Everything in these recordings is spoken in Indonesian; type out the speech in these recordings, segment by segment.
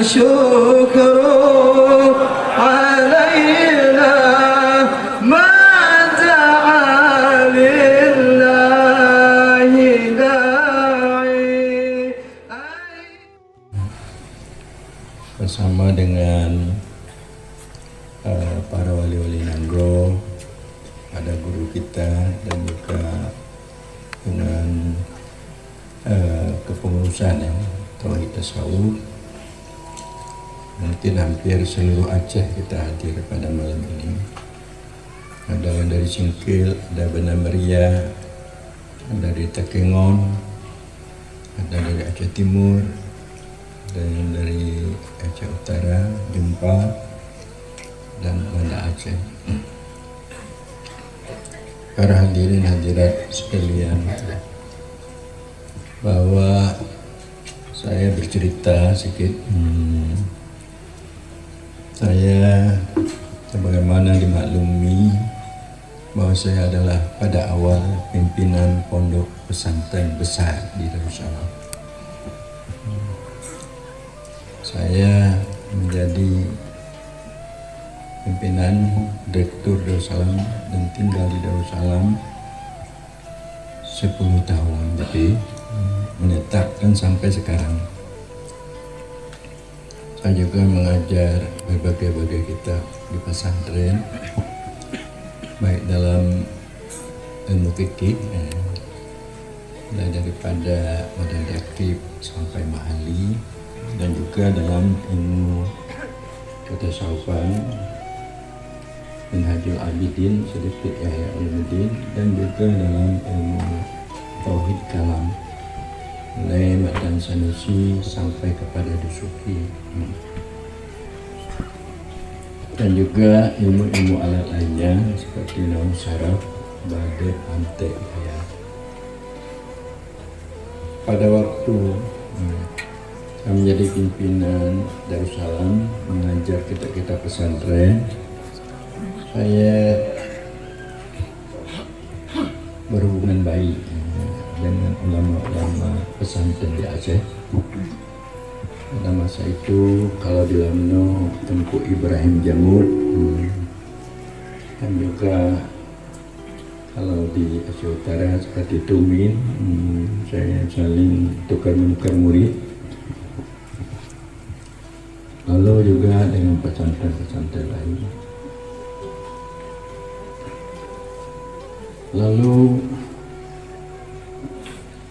الشكر علينا ما دعا لله داعي. Bersama dengan para wali-wali Nanggro, ada guru kita, dan juga dengan kepengurusan Tauhid Tasawuf. Mungkin hampir seluruh Aceh kita hadir pada malam ini. Ada yang dari Singkil, ada Banda Meriah, ada dari Takengon, ada dari Aceh Timur, ada yang dari Aceh Utara, Jempa, dan Banda Aceh. Para hadirin hadirat sekalian, bahwa saya bercerita sedikit. Saya sebagaimana dimaklumi bahwa saya adalah pada awal pimpinan pondok pesantren besar di Darussalam. Saya menjadi pimpinan Direktur Darussalam dan tinggal di Darussalam 10 tahun lebih, menetapkan sampai sekarang. Saya juga mengajar berbagai kitab di pesantren, baik dalam ilmu fikih, mulai daripada Madadakib sampai Mahali, dan juga dalam ilmu ketasawufan, Minhajul Abidin sedikit Yahya Ulumuddin, dan juga dalam ilmu Tauhid Kalam, mulai Ma'dan Sanusi sampai kepada Dusuki, dan juga ilmu-ilmu alat lainnya seperti Nahu Saraf, Bade, Antek, ya. Pada waktu saya menjadi pimpinan Darussalam mengajar kitab-kitab pesantren, saya berhubungan baik dengan ulama-ulama pesantren di Aceh. Pada masa itu, kalau di Lamno, Tengku Ibrahim Jamud, dan juga kalau di Aceh Utara seperti Tumin, saya saling tukar-menukar murid. Lalu juga dengan pesantren-pesantren lain. Lalu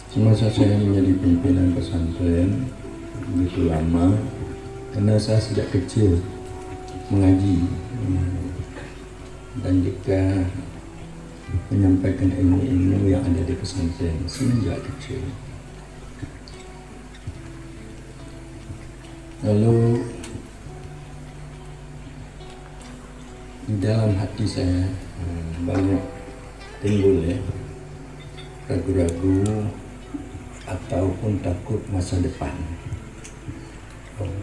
semasa saya menjadi pimpinan pesantren begitu lama, karena saya sejak kecil mengaji dan juga menyampaikan ilmu-ilmu yang ada di pesantren semenjak kecil. Lalu di dalam hati saya banyak timbul ragu-ragu ataupun takut masa depan.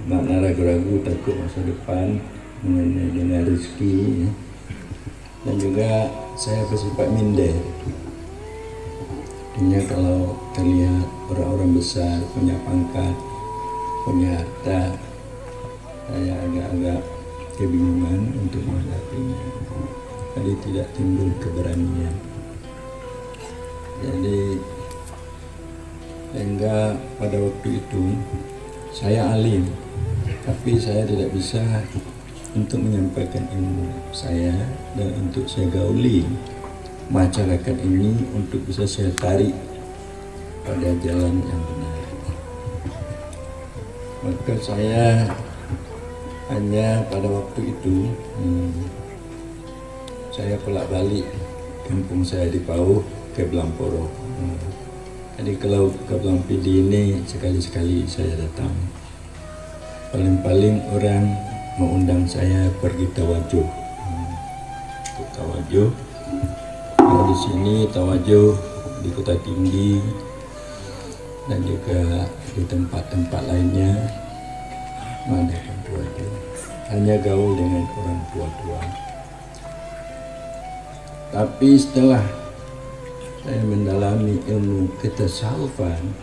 Makna ragu-ragu, takut masa depan mengenai dengan rezeki, dan juga saya bersifat minder. Artinya kalau terlihat orang-orang besar punya pangkat, punya harta, saya agak-agak kebingungan untuk menghadapinya. Jadi tidak timbul keberanian. Jadi sehingga pada waktu itu saya alim, tapi saya tidak bisa untuk menyampaikan ilmu saya dan untuk saya gauli masyarakat ini untuk bisa saya tarik pada jalan yang benar. Maka saya hanya pada waktu itu saya pulang balik kampung saya di Pauh ke Belamporo. Jadi kalau ke Belampidi ini sekali-sekali saya datang. Paling-paling orang mengundang saya pergi tawajuh. Untuk tawajuh, kalau di sini tawajuh di Kota Tinggi dan juga di tempat-tempat lainnya mengadakan tawajuh. Hanya gaul dengan orang tua-tua. Tapi setelah saya mendalami ilmu ketasawufan,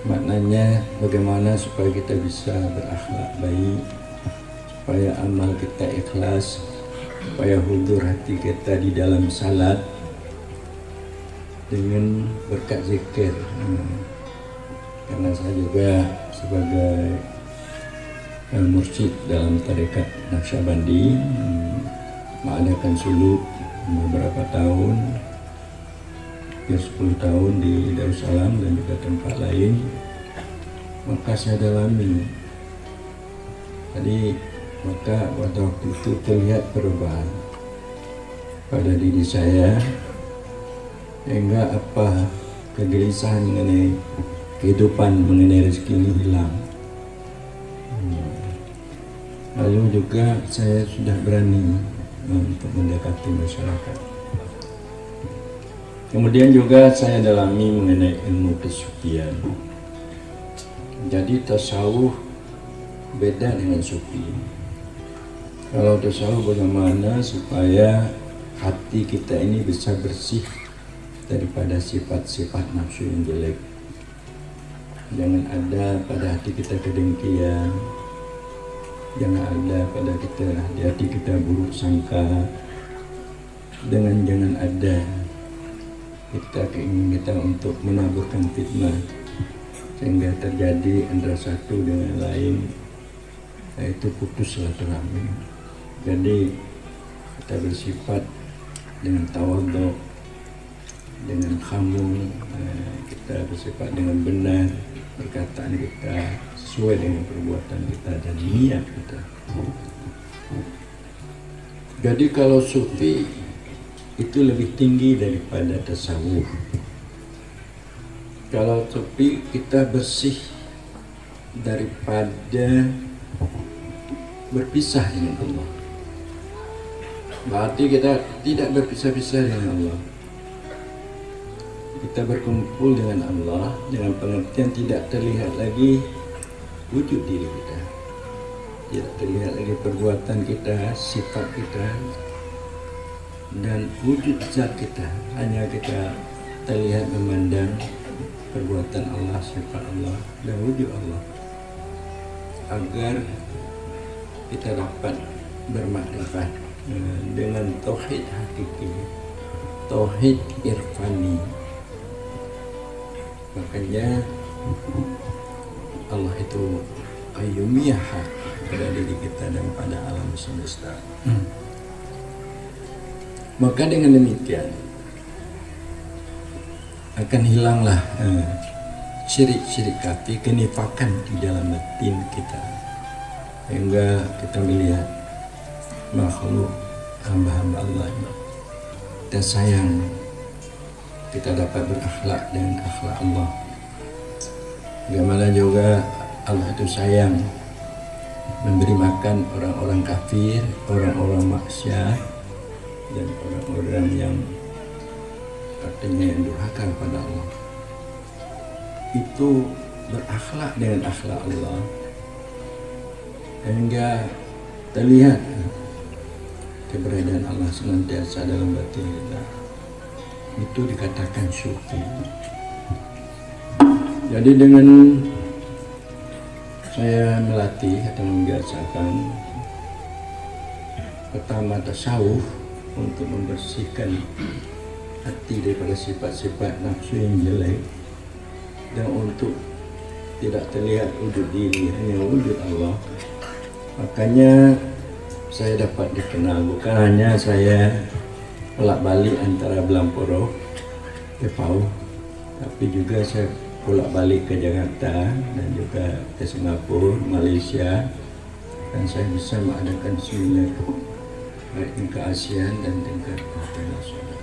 maknanya bagaimana supaya kita bisa berakhlak baik, supaya amal kita ikhlas, supaya hudur hati kita di dalam salat dengan berkat zikir. Karena saya juga sebagai mursyid dalam tarekat Naqsyabandi mengadakan suluk beberapa tahun, ya 10 tahun di Darussalam dan juga tempat lain, maka saya dalami. Jadi maka pada waktu itu terlihat perubahan pada diri saya, hingga apa kegelisahan mengenai kehidupan, mengenai rezeki ini hilang. Lalu juga saya sudah berani untuk mendekati masyarakat. Kemudian juga saya dalami mengenai ilmu kesufian. Jadi tasawuf beda dengan sufi. Kalau tasawuf bagaimana supaya hati kita ini bisa bersih daripada sifat-sifat nafsu yang jelek. Jangan ada pada hati kita kedengkian, jangan ada pada hati kita buruk sangka, jangan ada keinginan kita untuk menaburkan fitnah sehingga terjadi antara satu dengan lain, yaitu putus silaturahmi. Jadi kita bersifat dengan tawadhu, dengan khamu, kita bersifat dengan benar, perkataan kita sesuai dengan perbuatan kita dan niat kita. Jadi kalau sufi itu lebih tinggi daripada tasawuf. Kalau sufi kita bersih daripada berpisah dengan Allah. Berarti kita tidak berpisah-pisah dengan Allah. Kita berkumpul dengan Allah dengan pengertian tidak terlihat lagi wujud diri kita, tidak terlihat lagi perbuatan kita, sifat kita, dan wujud zat kita. Hanya kita terlihat memandang perbuatan Allah, sifat Allah, dan wujud Allah, agar kita dapat bermakrifat dengan tauhid hakiki, tauhid irfani. Makanya Allah itu qayyumiyah pada diri kita dan pada alam semesta. Maka dengan demikian akan hilanglah syirik-syirik kafir, kenifakan di dalam batin kita, hingga kita melihat makhluk hamba-hamba Allah kita sayang, kita dapat berakhlak dengan akhlak Allah. Bagaimana juga Allah itu sayang memberi makan orang-orang kafir, orang-orang maksiat, dan orang-orang yang artinya yang durhaka kepada Allah. Itu berakhlak dengan akhlak Allah hingga terlihat keberadaan Allah senantiasa dalam batin kita. Itu dikatakan sufi. Jadi dengan saya melatih atau membiasakan pertama tasawuf untuk membersihkan hati daripada sifat-sifat nafsu yang jelek, dan untuk tidak terlihat wujud diri, hanya wujud Allah. Makanya saya dapat dikenal, bukan hanya saya bolak-balik antara Belamporo ke Pau, tapi juga saya bolak-balik ke Jakarta dan juga ke Singapura, Malaysia, dan saya bisa mengadakan seminar baik tingkat ASEAN dan tingkat internasional.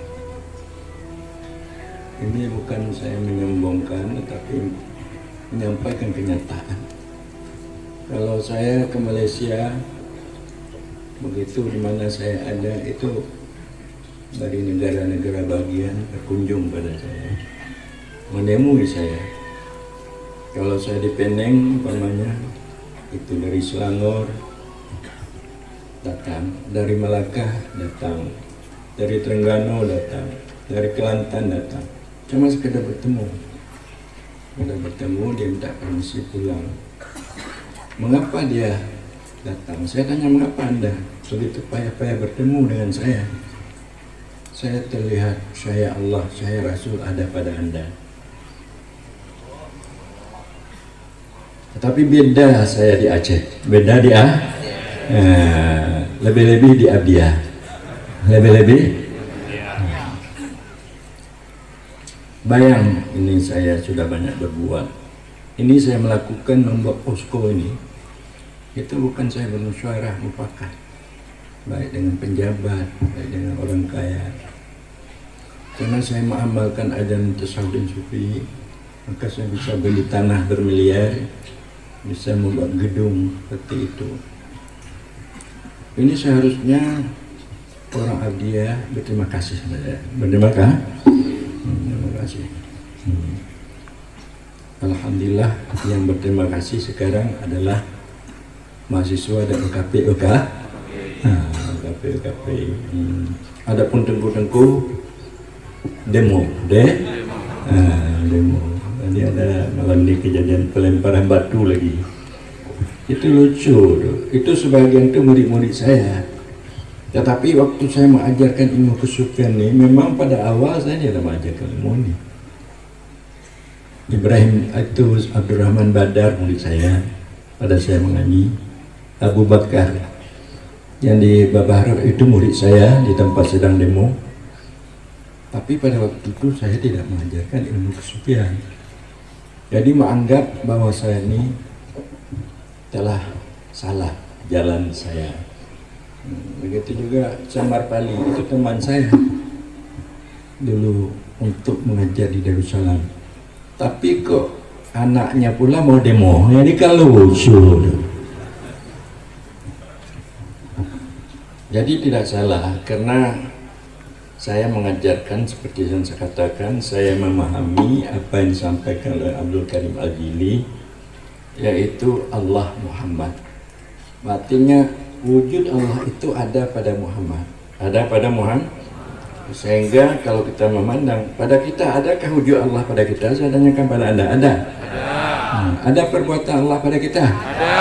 Ini bukan saya menyombongkan, tetapi menyampaikan kenyataan. Kalau saya ke Malaysia, begitu di mana saya ada itu dari negara-negara bagian berkunjung pada saya, menemui saya. Kalau saya di Penang, umpamanya itu dari Selangor datang, dari Malaka datang, dari Terengganu datang, dari Kelantan datang, cuma sekedar bertemu. Sudah bertemu, dia minta permisi pulang. Mengapa dia datang? Saya tanya, mengapa Anda begitu payah-payah bertemu dengan saya? Saya terlihat, saya Allah, saya Rasul ada pada Anda. Tetapi beda saya di Aceh, beda di lebih-lebih di Abdiah, lebih-lebih. Bayang, ini saya sudah banyak berbuat. Ini saya melakukan membuat posko ini. Itu bukan saya bermusyawarah mufakat, baik dengan penjabat, baik dengan orang kaya. Karena saya mengamalkan ajaran tasawuf dan sufi, maka saya bisa beli tanah bermiliar, bisa membuat gedung seperti itu. Ini seharusnya orang Abdiah berterima kasih sama saya. Berterima kasih. Alhamdulillah, yang berterima kasih sekarang adalah mahasiswa dan UKP. Adapun tengku-tengku demo. Tadi ada malam ini kejadian pelemparan batu lagi. Itu lucu tuh. Itu sebagian itu murid-murid saya. Tetapi waktu saya mengajarkan ilmu kesufian ini, memang pada awal saya tidak mengajarkan ilmu ini. Ibrahim itu Abdurrahman Badar murid saya pada saya mengaji. Abu Bakar yang di Babahar itu murid saya di tempat sedang demo. Tapi pada waktu itu saya tidak mengajarkan ilmu kesufian. Jadi menganggap bahwa saya ini telah salah jalan saya. Begitu juga Samar Pali, itu teman saya dulu untuk mengajar di Darussalam. Tapi kok anaknya pula mau demo, ini kan lucu. Jadi tidak salah, karena saya mengajarkan seperti yang saya katakan, saya memahami apa yang disampaikan oleh Abdul Karim Al-Jili, yaitu Allah Muhammad. Artinya wujud Allah itu ada pada Muhammad, ada pada Muhammad. Sehingga kalau kita memandang pada kita, adakah wujud Allah pada kita? Saya tanyakan pada Anda, ada? Ada perbuatan Allah pada kita? Ada.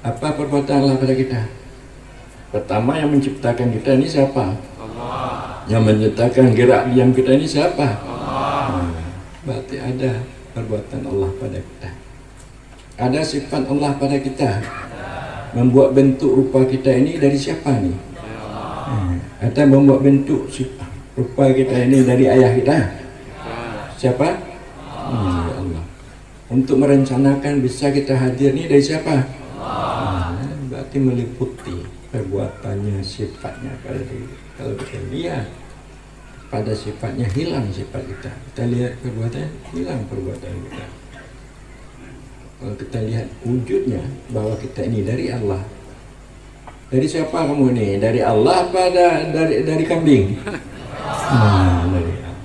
Apa perbuatan Allah pada kita? Pertama, yang menciptakan kita ini siapa? Allah. Yang menciptakan gerak diam kita ini siapa? Allah. Berarti ada perbuatan Allah pada kita. Ada sifat Allah pada kita. Membuat bentuk rupa kita ini dari siapa nih? Atau membuat bentuk rupa kita ini dari ayah kita? Siapa? Ya Allah. Untuk merencanakan bisa kita hadir ini dari siapa? Berarti meliputi perbuatannya, sifatnya pada diri. Kalau kita lihat pada sifatnya, hilang sifat kita. Kita lihat perbuatannya, hilang perbuatan kita. Kalau kita lihat wujudnya, bahwa kita ini dari Allah. Dari siapa kamu ini? Dari Allah apa dari kambing? Dari Allah.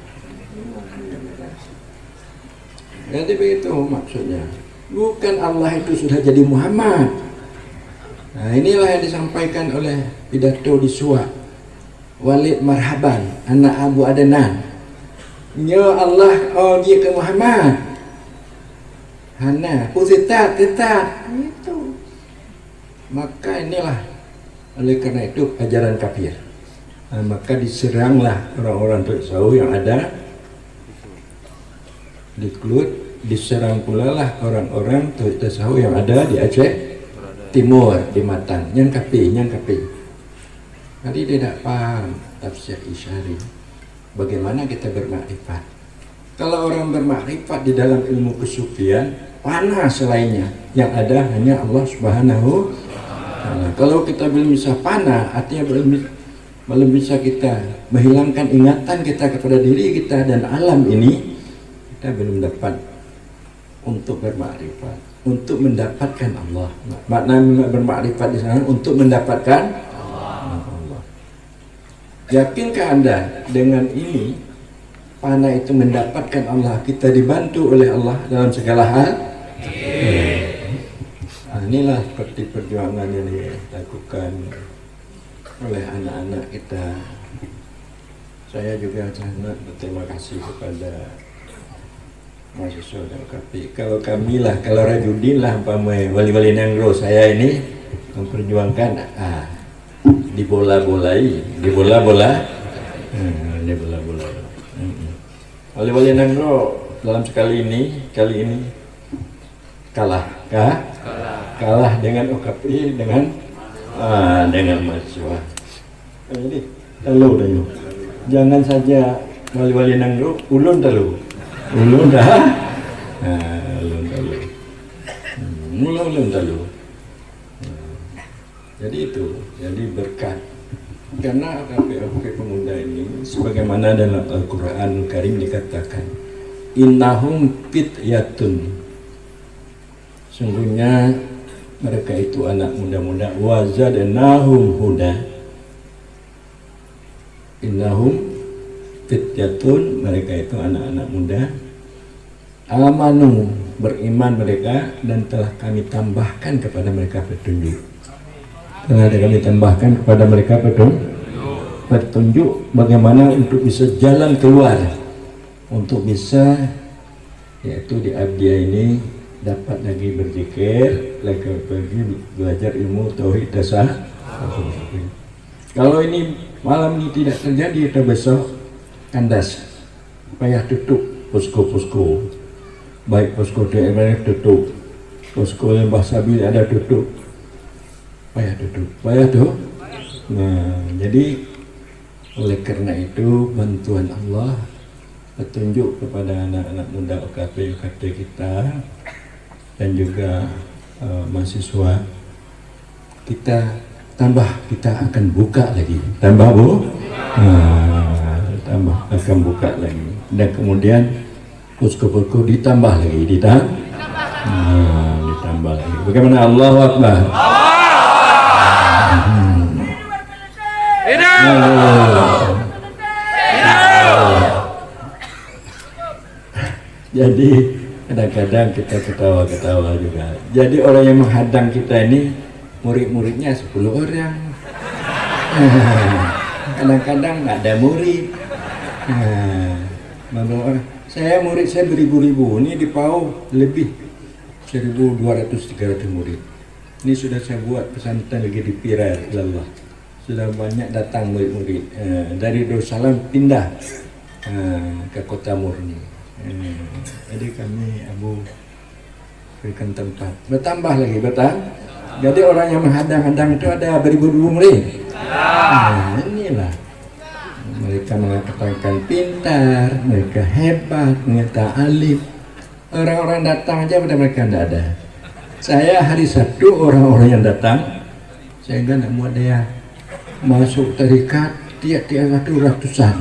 Jadi begitu maksudnya. Bukan Allah itu sudah jadi Muhammad. Nah, inilah yang disampaikan oleh pidato di Suwa. Walid Marhaban, anak Abu Adnan. Ya Allah, oh dia ke Muhammad. Hana, pusitat, tetat. Itu. Maka inilah, oleh karena itu ajaran kafir. Nah, maka diseranglah orang-orang tasawuf yang ada di Klut, diserang pula lah orang-orang tasawuf yang ada di Aceh Timur, di Matan, yang kafir. Jadi tidak paham tafsir isyari. Bagaimana kita bermakrifat? Kalau orang bermakrifat di dalam ilmu kesufian, panas selainnya. Yang ada hanya Allah Subhanahu wa Ta'ala. Kalau kita belum bisa panah, artinya belum bisa kita menghilangkan ingatan kita kepada diri kita dan alam ini, kita belum dapat untuk bermakrifat, untuk mendapatkan Allah. Makna bermakrifat di sana untuk mendapatkan Allah. Yakinkah Anda dengan ini panah itu mendapatkan Allah, kita dibantu oleh Allah dalam segala hal? Nah, inilah seperti perjuangan yang dilakukan oleh anak-anak kita. Saya juga sangat berterima kasih kepada mahasiswa OKP. Kalau kami lah, kalau Rajudin lah, wali-wali Nangro, saya ini memperjuangkan dibola-bolai. Wali-wali Nangro dalam kali ini kalah dengan OKP dengan mahasiswa. Jadi lalu jangan saja wali-wali Nangro ulun dah. Jadi itu, jadi berkat. Karena OKP pemuda ini, sebagaimana dalam Al-Quran Karim dikatakan, innahum fityatun, sungguhnya mereka itu anak muda-muda, wazadnahum huda. Innahum fityatun, mereka itu anak-anak muda, amanu, beriman mereka, dan telah kami tambahkan kepada mereka petunjuk. Telah kami tambahkan kepada mereka petunjuk bagaimana untuk bisa jalan keluar, untuk bisa, yaitu di Abdiya ini dapat lagi berzikir, lagi belajar ilmu tauhid dasar. Kalau ini malam ini tidak terjadi, atau besok kandas, payah tutup posko-posko, baik posko DMR tutup, posko Lembah Sabil ada tutup, payah tuh. Nah, jadi oleh karena itu bantuan Allah, petunjuk kepada anak-anak muda OKP kita dan juga mahasiswa kita akan buka lagi, tambah akan buka lagi, dan kemudian posko-posko ditambah lagi, ditambah lagi. Bagaimana? Allahu Akbar. Jadi kadang-kadang kita ketawa-ketawa juga. Jadi orang yang menghadang kita ini murid-muridnya 10 orang. Kadang-kadang nggak ada murid. Saya murid saya beribu-ribu. Ini di PAU lebih 1.200-300 murid. Ini sudah saya buat pesantren lagi di Pirar, Allah. Sudah banyak datang murid-murid dari Darussalam pindah ke Kota Murni. Jadi kami berikan tempat, bertambah lagi. Jadi orang yang menghadang-hadang itu ada beribu-ribu murid. Inilah mereka mengatakan pintar, mereka hebat, mereka alim. Orang-orang datang aja pada mereka tidak ada. Saya hari Sabtu orang-orang yang datang, saya enggak muat dia masuk tarikat tiap-tiap ratusan.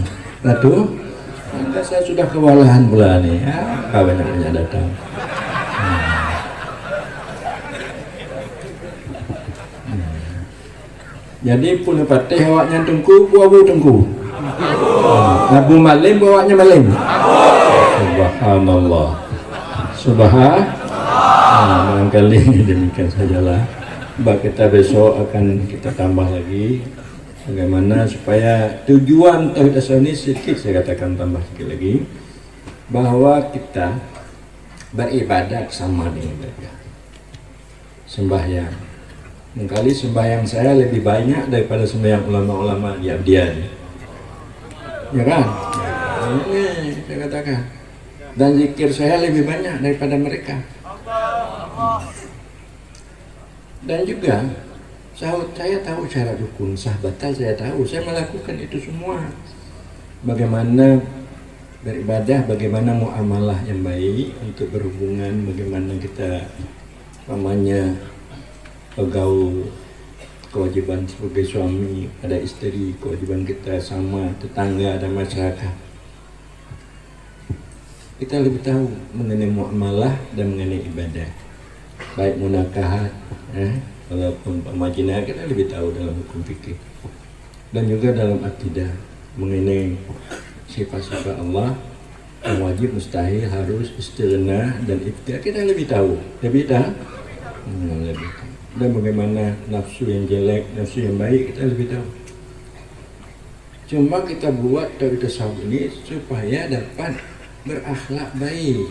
Maka saya sudah kewalahan pula nih. Banyak datang. Jadi punya patih awaknya tengku, buah tengku. Abu Malim bawanya Malim. Subhanallah. Barangkali demikian sajalah. Kita besok akan kita tambah lagi bagaimana supaya tujuan tauhid asal-ini sedikit saya katakan, tambah sedikit lagi, bahwa kita beribadat sama dengan mereka. Sembahyang, mungkin sembahyang saya lebih banyak daripada sembahyang ulama-ulama di Abdian, ya kan? Ini saya katakan. Dan zikir saya lebih banyak daripada mereka. Dan juga saya tahu cara dukun sahabatan, saya tahu, saya melakukan itu semua. Bagaimana beribadah, bagaimana muamalah yang baik untuk berhubungan, bagaimana kita bergaul, kewajiban sebagai suami ada istri, kewajiban kita sama tetangga dan masyarakat. Kita lebih tahu mengenai muamalah dan mengenai ibadah, baik munakahat, walaupun pemajinah, kita lebih tahu dalam hukum fikih dan juga dalam akidah mengenai sifat-sifat Allah yang wajib, mustahil, harus, istighna dan ikhtiar, kita lebih tahu, lebih tahu. Dan bagaimana nafsu yang jelek, nafsu yang baik, kita lebih tahu. Cuma kita buat tauhid tasawuf ini supaya dapat berakhlak baik,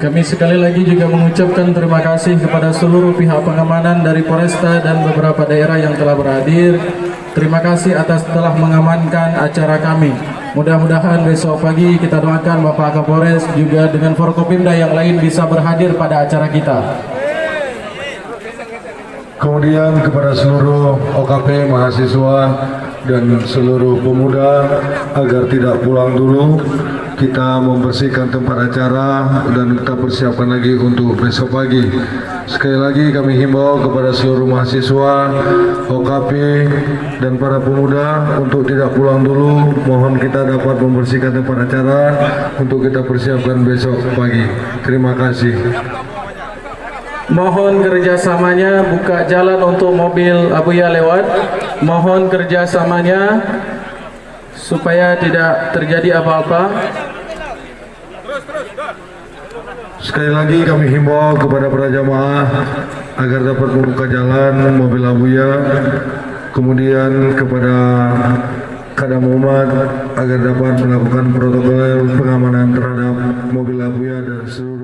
Kami sekali lagi juga mengucapkan terima kasih kepada seluruh pihak pengamanan dari Polresta dan beberapa daerah yang telah berhadir. Terima kasih atas telah mengamankan acara kami. Mudah-mudahan besok pagi kita doakan Bapak Kapolres juga dengan Forkopimda yang lain bisa berhadir pada acara kita. Kemudian kepada seluruh OKP, mahasiswa, dan seluruh pemuda agar tidak pulang dulu, kita membersihkan tempat acara dan kita persiapkan lagi untuk besok pagi. Sekali lagi kami himbau kepada seluruh mahasiswa, OKP, dan para pemuda untuk tidak pulang dulu. Mohon kita dapat membersihkan tempat acara untuk kita persiapkan besok pagi. Terima kasih. Mohon kerjasamanya buka jalan untuk mobil Abuya lewat. Mohon kerjasamanya supaya tidak terjadi apa-apa. Sekali lagi kami himbau kepada para jamaah agar dapat membuka jalan mobil Abuya. Kemudian kepada Kadam umat agar dapat melakukan protokol pengamanan terhadap mobil Abuya dan seluruh